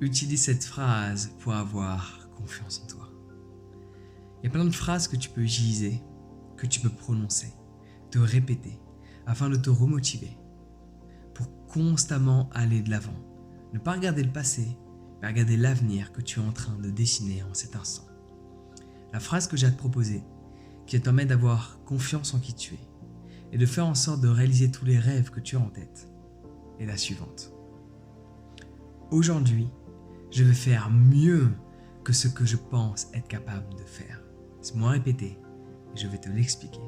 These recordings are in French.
utilise cette phrase pour avoir confiance en toi. Il y a plein de phrases que tu peux utiliser, que tu peux prononcer, te répéter, afin de te remotiver, pour constamment aller de l'avant. Ne pas regarder le passé, mais regarder l'avenir que tu es en train de dessiner en cet instant. La phrase que j'ai à te proposer, qui te permet d'avoir confiance en qui tu es, et de faire en sorte de réaliser tous les rêves que tu as en tête, est la suivante. Aujourd'hui, je vais faire mieux que ce que je pense être capable de faire. Laisse-moi répéter et je vais te l'expliquer.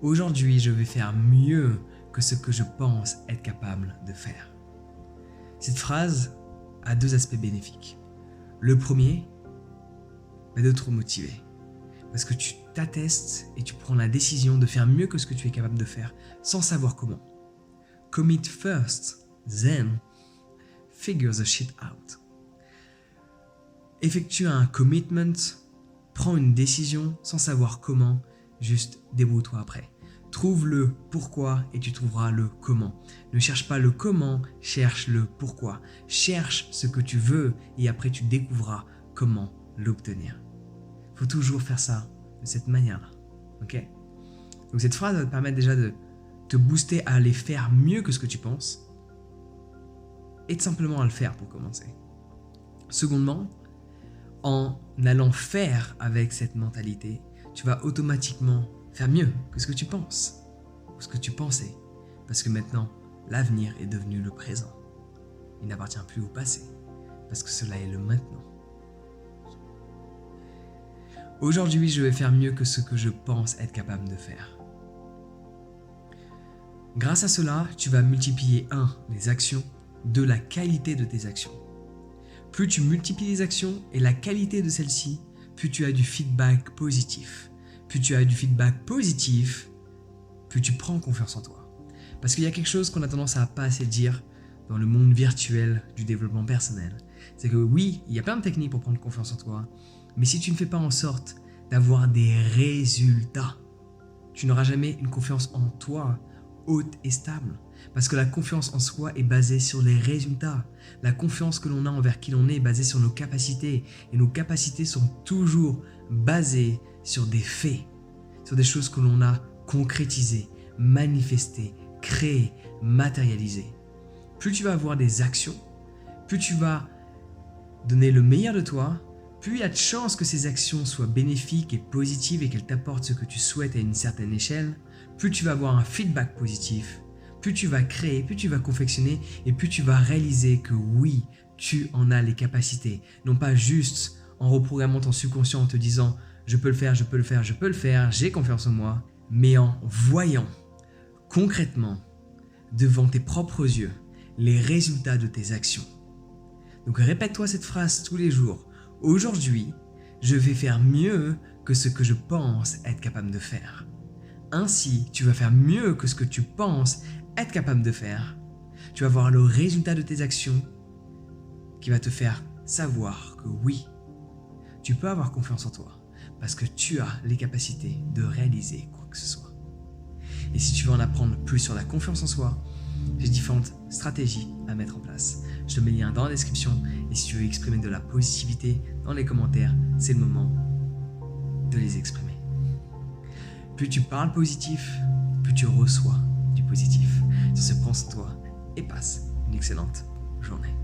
Aujourd'hui, je vais faire mieux que ce que je pense être capable de faire. Cette phrase a deux aspects bénéfiques. Le premier, de te motiver. Parce que tu t'attestes et tu prends la décision de faire mieux que ce que tu es capable de faire sans savoir comment. Commit first, then figure the shit out. Effectue un commitment, prends une décision sans savoir comment, juste débrouille-toi après. Trouve le pourquoi et tu trouveras le comment. Ne cherche pas le comment, cherche le pourquoi. Cherche ce que tu veux et après tu découvriras comment l'obtenir. Il faut toujours faire ça de cette manière-là. Ok ? Donc cette phrase va te permettre déjà de te booster à aller faire mieux que ce que tu penses et tout simplement à le faire pour commencer. Secondement, en allant faire avec cette mentalité, tu vas automatiquement faire mieux que ce que tu penses ou ce que tu pensais. Parce que maintenant, l'avenir est devenu le présent. Il n'appartient plus au passé parce que cela est le maintenant. Aujourd'hui, je vais faire mieux que ce que je pense être capable de faire. Grâce à cela, tu vas multiplier 1. Les actions, 2. La qualité de tes actions. Plus tu multiplies les actions et la qualité de celles-ci, plus tu as du feedback positif. Plus tu as du feedback positif, plus tu prends confiance en toi. Parce qu'il y a quelque chose qu'on a tendance à pas assez dire dans le monde virtuel du développement personnel. C'est que oui, il y a plein de techniques pour prendre confiance en toi, mais si tu ne fais pas en sorte d'avoir des résultats, tu n'auras jamais une confiance en toi haute et stable. Parce que la confiance en soi est basée sur les résultats. La confiance que l'on a envers qui l'on est basée sur nos capacités. Et nos capacités sont toujours basées sur des faits, sur des choses que l'on a concrétisées, manifestées, créées, matérialisées. Plus tu vas avoir des actions, plus tu vas donner le meilleur de toi, plus il y a de chances que ces actions soient bénéfiques et positives et qu'elles t'apportent ce que tu souhaites à une certaine échelle. Plus tu vas avoir un feedback positif, plus tu vas créer, plus tu vas confectionner et plus tu vas réaliser que oui, tu en as les capacités. Non pas juste en reprogrammant ton subconscient en te disant « je peux le faire, je peux le faire, je peux le faire, j'ai confiance en moi », mais en voyant concrètement devant tes propres yeux les résultats de tes actions. Donc répète-toi cette phrase tous les jours. Aujourd'hui, je vais faire mieux que ce que je pense être capable de faire. Ainsi, tu vas faire mieux que ce que tu penses être capable de faire. Tu vas voir le résultat de tes actions qui va te faire savoir que oui, tu peux avoir confiance en toi parce que tu as les capacités de réaliser quoi que ce soit. Et si tu veux en apprendre plus sur la confiance en soi, j'ai différentes stratégies à mettre en place. Je te mets le lien dans la description et si tu veux exprimer de la positivité dans les commentaires, c'est le moment de les exprimer. Plus tu parles positif, plus tu reçois du positif. Sur ce, prends soin de toi et passe une excellente journée.